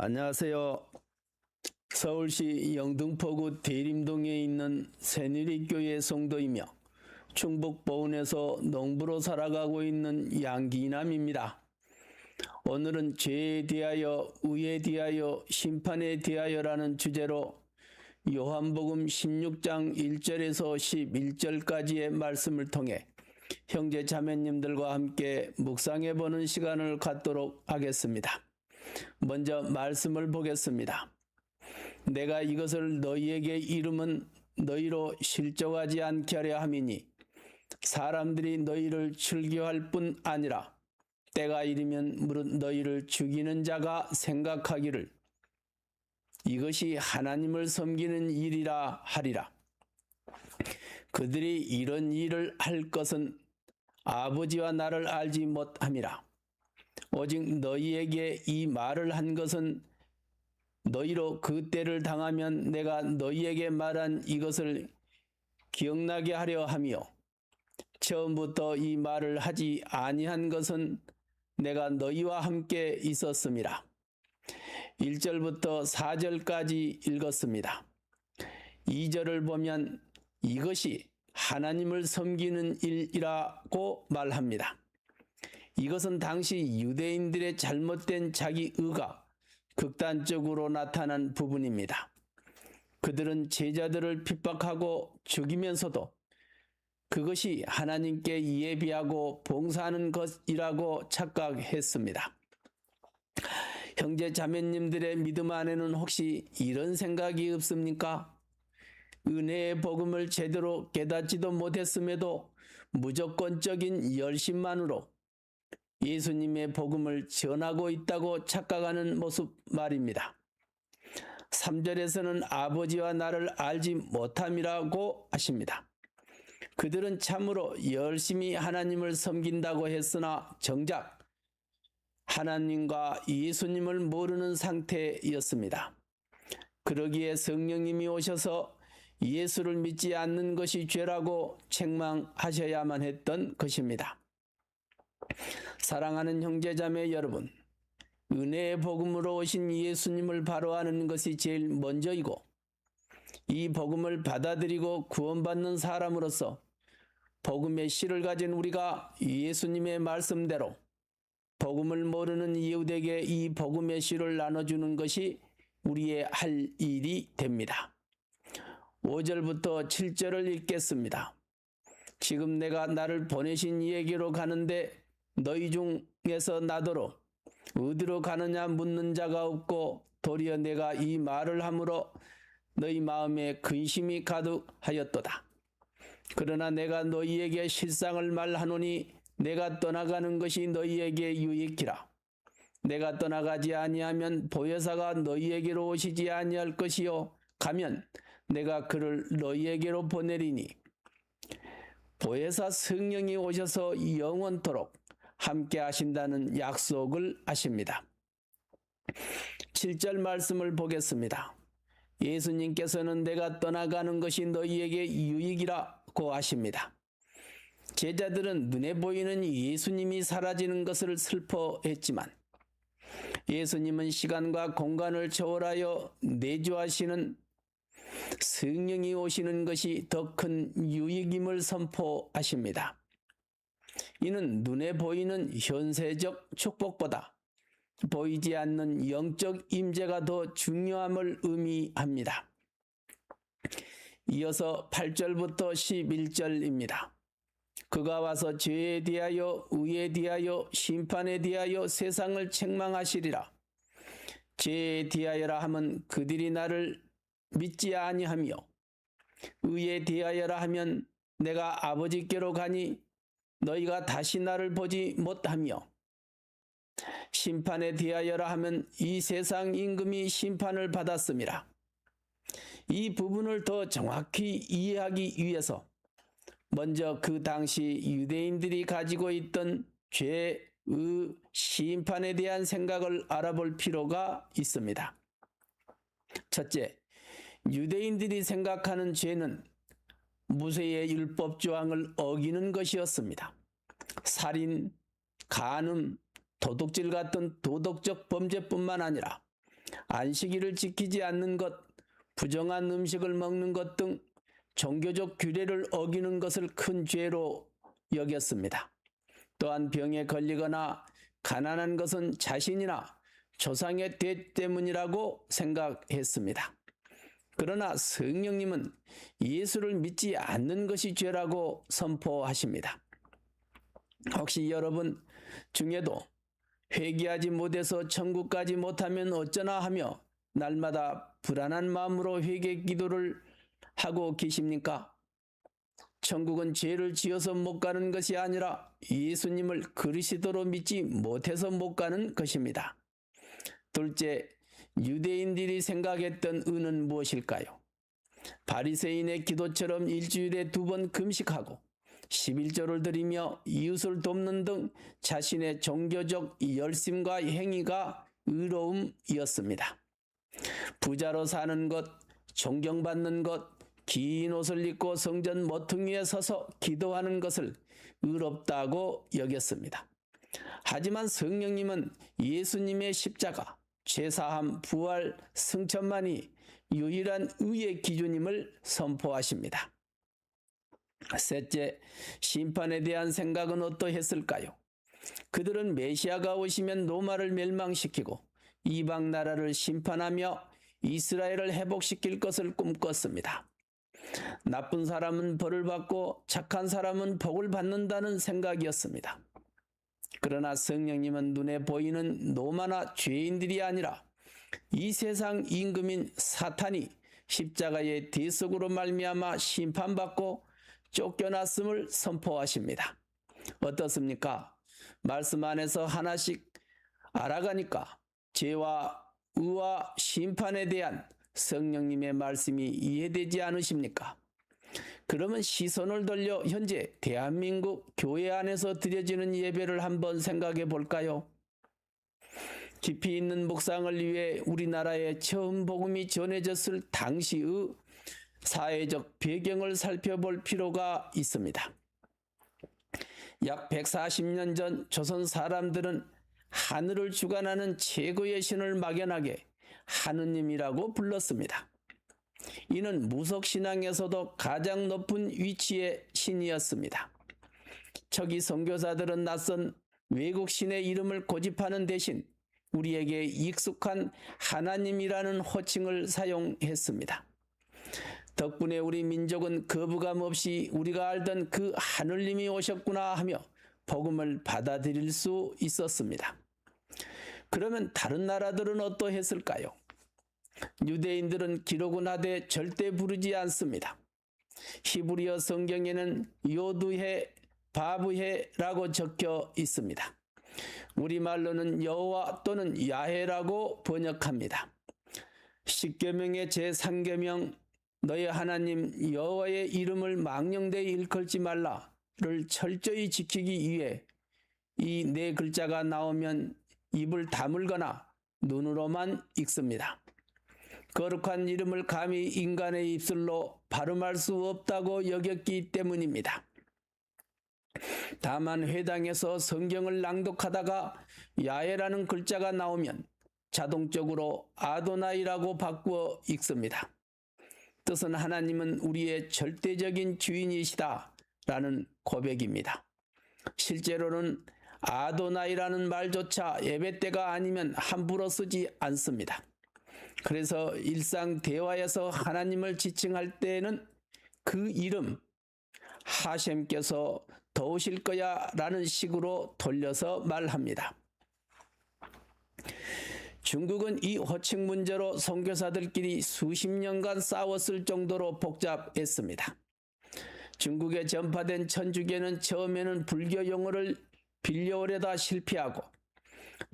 안녕하세요. 서울시 영등포구 대림동에 있는 새누리교회 성도이며 충북 보은에서 농부로 살아가고 있는 양기남입니다. 오늘은 죄에 대하여, 의에 대하여, 심판에 대하여라는 주제로 요한복음 16장 1절에서 11절까지의 말씀을 통해 형제 자매님들과 함께 묵상해 보는 시간을 갖도록 하겠습니다. 먼저 말씀을 보겠습니다. 내가 이것을 너희에게 이름은 너희로 실족하지 않게 하려 함이니 사람들이 너희를 즐겨할 뿐 아니라 때가 이르면 무릇 너희를 죽이는 자가 생각하기를 이것이 하나님을 섬기는 일이라 하리라. 그들이 이런 일을 할 것은 아버지와 나를 알지 못함이라. 오직 너희에게 이 말을 한 것은 너희로 그 때를 당하면 내가 너희에게 말한 이것을 기억나게 하려 함이요. 처음부터 이 말을 하지 아니한 것은 내가 너희와 함께 있었음이라. 1절부터 4절까지 읽었습니다. 2절을 보면 이것이 하나님을 섬기는 일이라고 말합니다. 이것은 당시 유대인들의 잘못된 자기 의가 극단적으로 나타난 부분입니다. 그들은 제자들을 핍박하고 죽이면서도 그것이 하나님께 예비하고 봉사하는 것이라고 착각했습니다. 형제 자매님들의 믿음 안에는 혹시 이런 생각이 없습니까? 은혜의 복음을 제대로 깨닫지도 못했음에도 무조건적인 열심만으로 예수님의 복음을 전하고 있다고 착각하는 모습 말입니다. 3절에서는 아버지와 나를 알지 못함이라고 하십니다. 그들은 참으로 열심히 하나님을 섬긴다고 했으나 정작 하나님과 예수님을 모르는 상태였습니다. 그러기에 성령님이 오셔서 예수를 믿지 않는 것이 죄라고 책망하셔야만 했던 것입니다. 사랑하는 형제자매 여러분, 은혜의 복음으로 오신 예수님을 바로 아는 것이 제일 먼저이고 이 복음을 받아들이고 구원받는 사람으로서 복음의 씨를 가진 우리가 예수님의 말씀대로 복음을 모르는 이웃에게 이 복음의 씨를 나눠주는 것이 우리의 할 일이 됩니다. 5절부터 7절을 읽겠습니다. 지금 내가 나를 보내신 이에게로 가는데 너희 중에서 나더러 어디로 가느냐 묻는 자가 없고 도리어 내가 이 말을 함으로 너희 마음에 근심이 가득하였도다. 그러나 내가 너희에게 실상을 말하노니 내가 떠나가는 것이 너희에게 유익이라. 내가 떠나가지 아니하면 보혜사가 너희에게로 오시지 아니할 것이요 가면 내가 그를 너희에게로 보내리니 보혜사 성령이 오셔서 영원토록 함께 하신다는 약속을 하십니다. 7절 말씀을 보겠습니다. 예수님께서는 내가 떠나가는 것이 너희에게 유익이라고 하십니다. 제자들은 눈에 보이는 예수님이 사라지는 것을 슬퍼했지만 예수님은 시간과 공간을 초월하여 내주하시는 성령이 오시는 것이 더 큰 유익임을 선포하십니다. 이는 눈에 보이는 현세적 축복보다 보이지 않는 영적 임재가 더 중요함을 의미합니다. 이어서 8절부터 11절입니다. 그가 와서 죄에 대하여, 의에 대하여, 심판에 대하여 세상을 책망하시리라. 죄에 대하여라 하면 그들이 나를 믿지 아니하며 의에 대하여라 하면 내가 아버지께로 가니 너희가 다시 나를 보지 못하며 심판에 대하여라 하면 이 세상 임금이 심판을 받았음이라. 이 부분을 더 정확히 이해하기 위해서 먼저 그 당시 유대인들이 가지고 있던 죄의 심판에 대한 생각을 알아볼 필요가 있습니다. 첫째, 유대인들이 생각하는 죄는 무쇠의 율법 조항을 어기는 것이었습니다. 살인, 간음, 도둑질 같은 도덕적 범죄뿐만 아니라 안식일을 지키지 않는 것, 부정한 음식을 먹는 것 등 종교적 규례를 어기는 것을 큰 죄로 여겼습니다. 또한 병에 걸리거나 가난한 것은 자신이나 조상의 죄 때문이라고 생각했습니다. 그러나 성령님은 예수를 믿지 않는 것이 죄라고 선포하십니다. 혹시 여러분 중에도 회개하지 못해서 천국 가지 못하면 어쩌나 하며 날마다 불안한 마음으로 회개 기도를 하고 계십니까? 천국은 죄를 지어서 못 가는 것이 아니라 예수님을 그리스도로 믿지 못해서 못 가는 것입니다. 둘째, 유대인들이 생각했던 의는 무엇일까요? 바리새인의 기도처럼 일주일에 2번 금식하고 11조를 드리며 이웃을 돕는 등 자신의 종교적 열심과 행위가 의로움이었습니다. 부자로 사는 것, 존경받는 것, 긴 옷을 입고 성전 모퉁이에 서서 기도하는 것을 의롭다고 여겼습니다. 하지만 성령님은 예수님의 십자가, 죄사함, 부활, 승천만이 유일한 의의 기준임을 선포하십니다. 셋째, 심판에 대한 생각은 어떠했을까요? 그들은 메시아가 오시면 로마를 멸망시키고 이방 나라를 심판하며 이스라엘을 회복시킬 것을 꿈꿨습니다. 나쁜 사람은 벌을 받고 착한 사람은 복을 받는다는 생각이었습니다. 그러나 성령님은 눈에 보이는 노마나 죄인들이 아니라 이 세상 임금인 사탄이 십자가의 대속으로 말미암아 심판받고 쫓겨났음을 선포하십니다. 어떻습니까? 말씀 안에서 하나씩 알아가니까 죄와 의와 심판에 대한 성령님의 말씀이 이해되지 않으십니까? 그러면 시선을 돌려 현재 대한민국 교회 안에서 드려지는 예배를 한번 생각해 볼까요? 깊이 있는 묵상을 위해 우리나라에 처음 복음이 전해졌을 당시의 사회적 배경을 살펴볼 필요가 있습니다. 약 140년 전 조선 사람들은 하늘을 주관하는 최고의 신을 막연하게 하느님이라고 불렀습니다. 이는 무속신앙에서도 가장 높은 위치의 신이었습니다. 초기 선교사들은 낯선 외국 신의 이름을 고집하는 대신 우리에게 익숙한 하나님이라는 호칭을 사용했습니다. 덕분에 우리 민족은 거부감 없이 우리가 알던 그 하느님이 오셨구나 하며 복음을 받아들일 수 있었습니다. 그러면 다른 나라들은 어떠했을까요? 유대인들은 기록은 하되 절대 부르지 않습니다. 히브리어 성경에는 요두해, 바브해라고 적혀 있습니다. 우리말로는 여호와 또는 야훼라고 번역합니다. 십계명의 제3계명 너의 하나님 여호와의 이름을 망령되이 일컬지 말라를 철저히 지키기 위해 이 네 글자가 나오면 입을 다물거나 눈으로만 읽습니다. 거룩한 이름을 감히 인간의 입술로 발음할 수 없다고 여겼기 때문입니다. 다만 회당에서 성경을 낭독하다가 야훼라는 글자가 나오면 자동적으로 아도나이라고 바꾸어 읽습니다. 뜻은 하나님은 우리의 절대적인 주인이시다 라는 고백입니다. 실제로는 아도나이라는 말조차 예배 때가 아니면 함부로 쓰지 않습니다. 그래서 일상 대화에서 하나님을 지칭할 때에는 그 이름 하셈께서 도우실 거야 라는 식으로 돌려서 말합니다. 중국은 이 호칭 문제로 선교사들끼리 수십 년간 싸웠을 정도로 복잡했습니다. 중국에 전파된 천주교는 처음에는 불교 용어를 빌려오려다 실패하고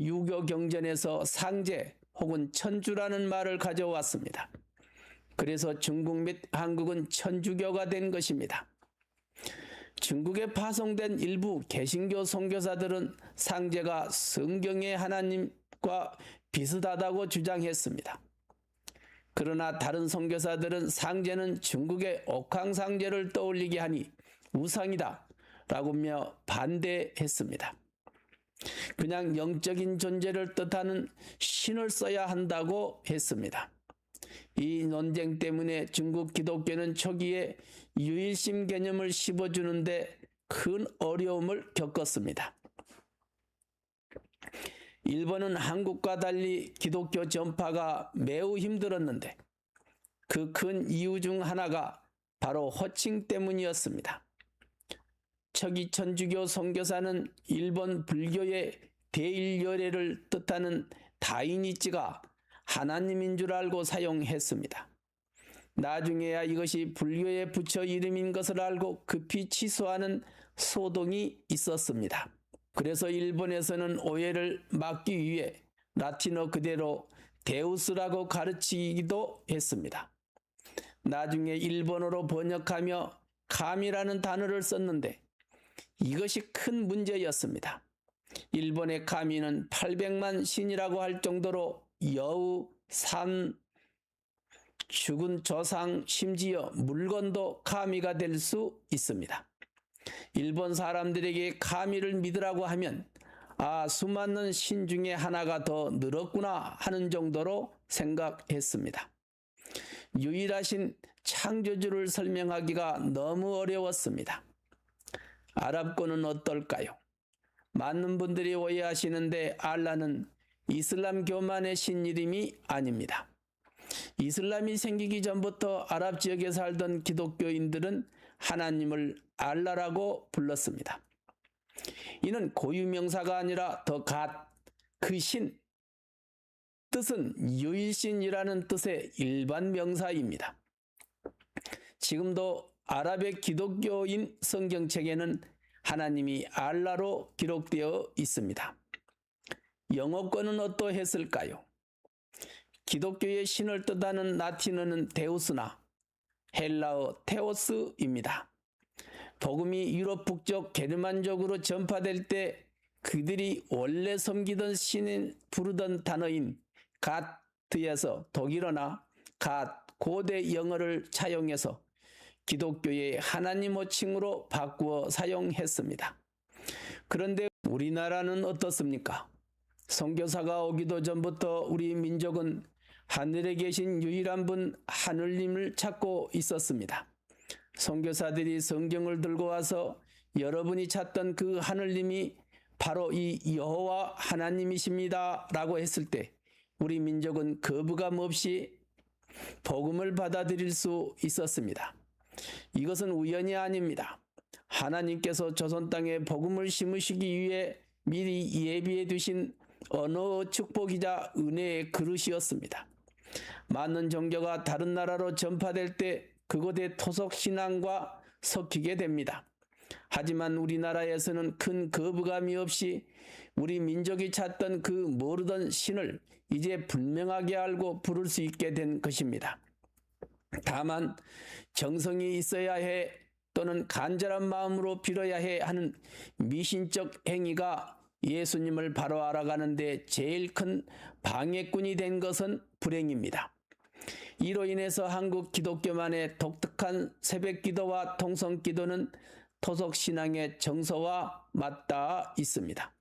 유교 경전에서 상제 혹은 천주라는 말을 가져왔습니다. 그래서 중국 및 한국은 천주교가 된 것입니다. 중국에 파송된 일부 개신교 선교사들은 상제가 성경의 하나님과 비슷하다고 주장했습니다. 그러나 다른 선교사들은 상제는 중국의 옥황상제를 떠올리게 하니 우상이다 라고며 반대했습니다. 그냥 영적인 존재를 뜻하는 신을 써야 한다고 했습니다. 이 논쟁 때문에 중국 기독교는 초기에 유일신 개념을 씹어주는데 큰 어려움을 겪었습니다. 일본은 한국과 달리 기독교 전파가 매우 힘들었는데 그 큰 이유 중 하나가 바로 호칭 때문이었습니다. 초기 천주교 선교사는 일본 불교의 대일열애를 뜻하는 다이니치가 하나님인 줄 알고 사용했습니다. 나중에야 이것이 불교의 부처 이름인 것을 알고 급히 취소하는 소동이 있었습니다. 그래서 일본에서는 오해를 막기 위해 라틴어 그대로 데우스라고 가르치기도 했습니다. 나중에 일본어로 번역하며 카미라는 단어를 썼는데 이것이 큰 문제였습니다. 일본의 카미는 800만 신이라고 할 정도로 여우, 산, 죽은 조상, 심지어 물건도 카미가 될 수 있습니다. 일본 사람들에게 카미를 믿으라고 하면 수많은 신 중에 하나가 더 늘었구나 하는 정도로 생각했습니다. 유일하신 창조주를 설명하기가 너무 어려웠습니다. 아랍권은 어떨까요? 많은 분들이 오해하시는데 알라는 이슬람교만의 신 이름이 아닙니다. 이슬람이 생기기 전부터 아랍 지역에 살던 기독교인들은 하나님을 알라라고 불렀습니다. 이는 고유명사가 아니라 더 갓, 그 신, 뜻은 유일신이라는 뜻의 일반 명사입니다. 지금도 아랍의 기독교인 성경책에는 하나님이 알라로 기록되어 있습니다. 영어권은 어떠했을까요? 기독교의 신을 뜻하는 라틴어는 데우스나 헬라어 테오스입니다. 복음이 유럽 북쪽 게르만족으로 전파될 때 그들이 원래 섬기던 신을 부르던 단어인 가트에서 독일어나 고대 영어를 차용해서 기독교의 하나님 호칭으로 바꾸어 사용했습니다. 그런데 우리나라는 어떻습니까? 선교사가 오기도 전부터 우리 민족은 하늘에 계신 유일한 분 하늘님을 찾고 있었습니다. 선교사들이 성경을 들고 와서 여러분이 찾던 그 하늘님이 바로 이 여호와 하나님이십니다 라고 했을 때 우리 민족은 거부감 없이 복음을 받아들일 수 있었습니다. 이것은 우연이 아닙니다. 하나님께서 조선 땅에 복음을 심으시기 위해 미리 예비해 두신 언어의 축복이자 은혜의 그릇이었습니다. 많은 종교가 다른 나라로 전파될 때 그곳의 토속 신앙과 섞이게 됩니다. 하지만 우리나라에서는 큰 거부감이 없이 우리 민족이 찾던 그 모르던 신을 이제 분명하게 알고 부를 수 있게 된 것입니다. 다만 정성이 있어야 해 또는 간절한 마음으로 빌어야 해 하는 미신적 행위가 예수님을 바로 알아가는 데 제일 큰 방해꾼이 된 것은 불행입니다. 이로 인해서 한국 기독교만의 독특한 새벽기도와 통성기도는 토속신앙의 정서와 맞닿아 있습니다.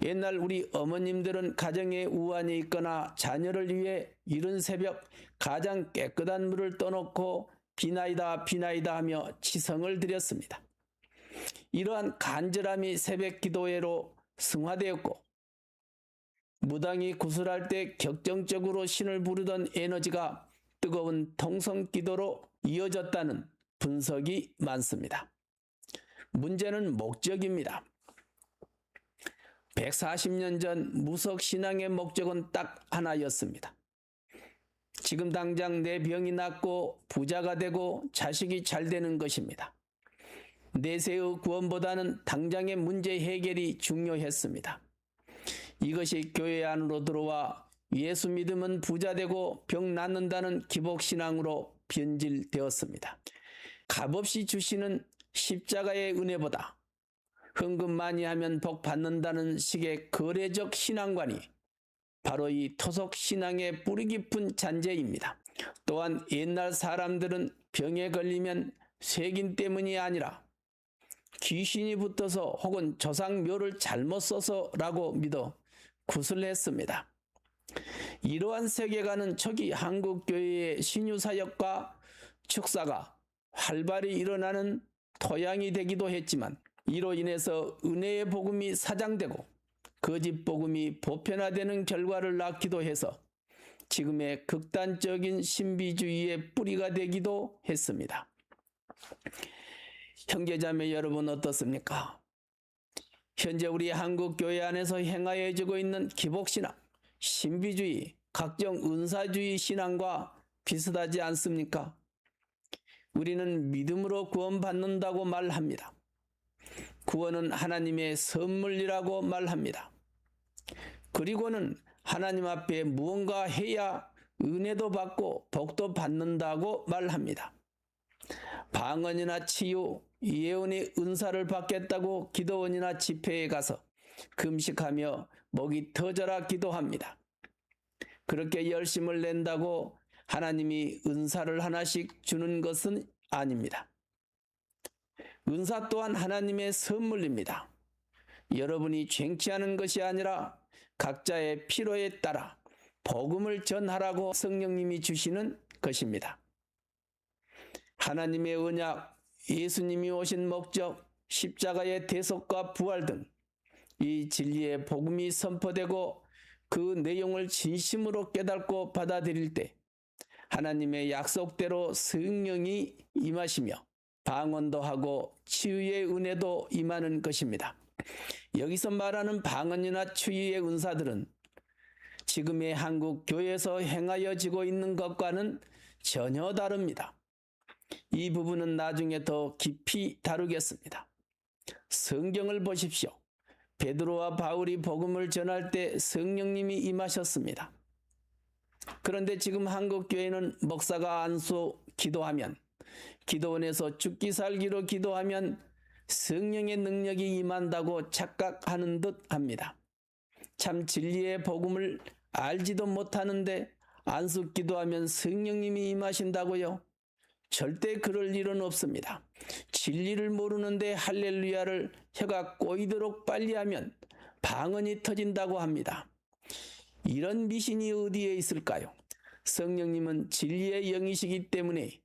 옛날 우리 어머님들은 가정에 우환이 있거나 자녀를 위해 이른 새벽 가장 깨끗한 물을 떠놓고 비나이다 비나이다 하며 치성을 드렸습니다. 이러한 간절함이 새벽 기도회로 승화되었고 무당이 구슬할 때 격정적으로 신을 부르던 에너지가 뜨거운 통성 기도로 이어졌다는 분석이 많습니다. 문제는 목적입니다. 140년 전 무속신앙의 목적은 딱 하나였습니다. 지금 당장 내 병이 낫고 부자가 되고 자식이 잘 되는 것입니다. 내세의 구원보다는 당장의 문제 해결이 중요했습니다. 이것이 교회 안으로 들어와 예수 믿으면 부자 되고 병 낫는다는 기복신앙으로 변질되었습니다. 값없이 주시는 십자가의 은혜보다 헌금 많이 하면 복 받는다는 식의 거래적 신앙관이 바로 이 토속신앙의 뿌리 깊은 잔재입니다. 또한 옛날 사람들은 병에 걸리면 세균 때문이 아니라 귀신이 붙어서 혹은 조상묘를 잘못 써서라고 믿어 굿을 했습니다. 이러한 세계관은 초기 한국교회의 신유사역과 축사가 활발히 일어나는 토양이 되기도 했지만 이로 인해서 은혜의 복음이 사장되고 거짓 복음이 보편화되는 결과를 낳기도 해서 지금의 극단적인 신비주의의 뿌리가 되기도 했습니다. 형제자매 여러분 어떻습니까? 현재 우리 한국교회 안에서 행하여지고 있는 기복신앙, 신비주의, 각종 은사주의 신앙과 비슷하지 않습니까? 우리는 믿음으로 구원받는다고 말합니다. 구원은 하나님의 선물이라고 말합니다. 그리고는 하나님 앞에 무언가 해야 은혜도 받고 복도 받는다고 말합니다. 방언이나 치유, 예언의 은사를 받겠다고 기도원이나 집회에 가서 금식하며 목이 터져라 기도합니다. 그렇게 열심을 낸다고 하나님이 은사를 하나씩 주는 것은 아닙니다. 은사 또한 하나님의 선물입니다. 여러분이 쟁취하는 것이 아니라 각자의 필요에 따라 복음을 전하라고 성령님이 주시는 것입니다. 하나님의 언약, 예수님이 오신 목적, 십자가의 대속과 부활 등 이 진리의 복음이 선포되고 그 내용을 진심으로 깨닫고 받아들일 때 하나님의 약속대로 성령이 임하시며 방언도 하고 치유의 은혜도 임하는 것입니다. 여기서 말하는 방언이나 치유의 은사들은 지금의 한국 교회에서 행하여지고 있는 것과는 전혀 다릅니다. 이 부분은 나중에 더 깊이 다루겠습니다. 성경을 보십시오. 베드로와 바울이 복음을 전할 때 성령님이 임하셨습니다. 그런데 지금 한국교회는 목사가 안수 기도하면, 기도원에서 죽기 살기로 기도하면 성령의 능력이 임한다고 착각하는 듯 합니다. 참 진리의 복음을 알지도 못하는데 안수 기도하면 성령님이 임하신다고요? 절대 그럴 일은 없습니다. 진리를 모르는데 할렐루야를 혀가 꼬이도록 빨리 하면 방언이 터진다고 합니다. 이런 미신이 어디에 있을까요? 성령님은 진리의 영이시기 때문에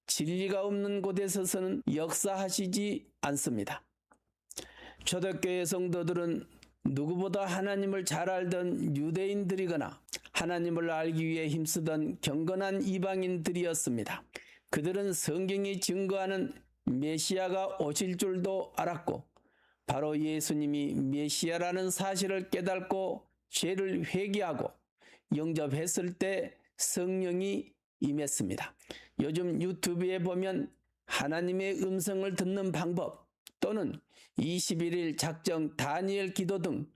진리가 없는 곳에서는 역사하시지 않습니다. 초대교회 성도들은 누구보다 하나님을 잘 알던 유대인들이거나 하나님을 알기 위해 힘쓰던 경건한 이방인들이었습니다. 그들은 성경이 증거하는 메시아가 오실 줄도 알았고 바로 예수님이 메시아라는 사실을 깨닫고 죄를 회개하고 영접했을 때 성령이 임했습니다. 요즘 유튜브에 보면 하나님의 음성을 듣는 방법 또는 21일 작정 다니엘 기도 등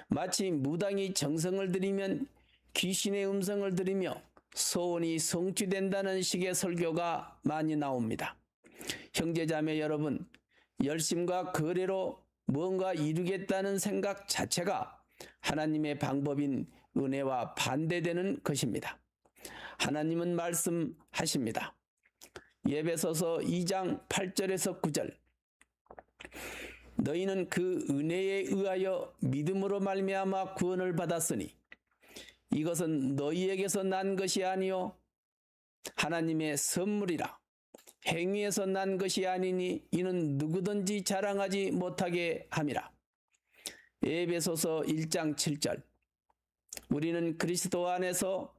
마치 무당이 정성을 들이면 귀신의 음성을 들이며 소원이 성취된다는 식의 설교가 많이 나옵니다. 형제자매 여러분, 열심과 거래로 무언가 이루겠다는 생각 자체가 하나님의 방법인 은혜와 반대되는 것입니다. 하나님은 말씀하십니다. 에베소서 2장 8절에서 9절 너희는 그 은혜에 의하여 믿음으로 말미암아 구원을 받았으니 이것은 너희에게서 난 것이 아니요 하나님의 선물이라. 행위에서 난 것이 아니니 이는 누구든지 자랑하지 못하게 함이라. 에베소서 1장 7절 우리는 그리스도 안에서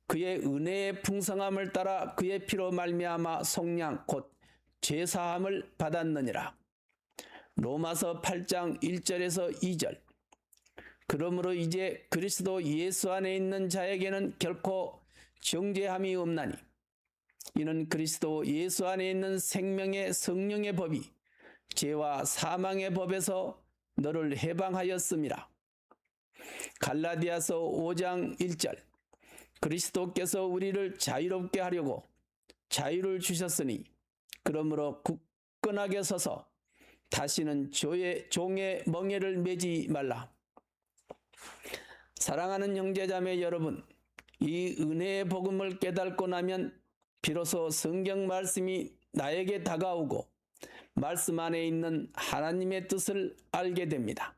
그의 은혜의 풍성함을 따라 그의 피로 말미암아 속량 곧 죄사함을 받았느니라. 로마서 8장 1절에서 2절 그러므로 이제 그리스도 예수 안에 있는 자에게는 결코 정죄함이 없나니 이는 그리스도 예수 안에 있는 생명의 성령의 법이 죄와 사망의 법에서 너를 해방하였음이라. 갈라디아서 5장 1절 그리스도께서 우리를 자유롭게 하려고 자유를 주셨으니 그러므로 굳건하게 서서 다시는 종의 멍에를 매지 말라. 사랑하는 형제자매 여러분, 이 은혜의 복음을 깨닫고 나면 비로소 성경 말씀이 나에게 다가오고 말씀 안에 있는 하나님의 뜻을 알게 됩니다.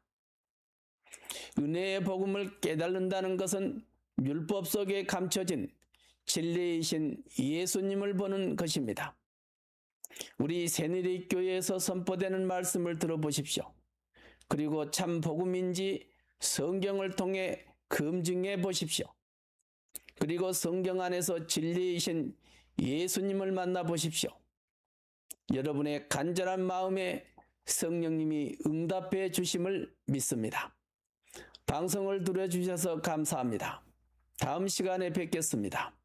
은혜의 복음을 깨달는다는 것은 율법 속에 감춰진 진리이신 예수님을 보는 것입니다. 우리 새누리교회에서 선포되는 말씀을 들어보십시오. 그리고 참 복음인지 성경을 통해 검증해 보십시오. 그리고 성경 안에서 진리이신 예수님을 만나 보십시오. 여러분의 간절한 마음에 성령님이 응답해 주심을 믿습니다. 방송을 들어주셔서 감사합니다. 다음 시간에 뵙겠습니다.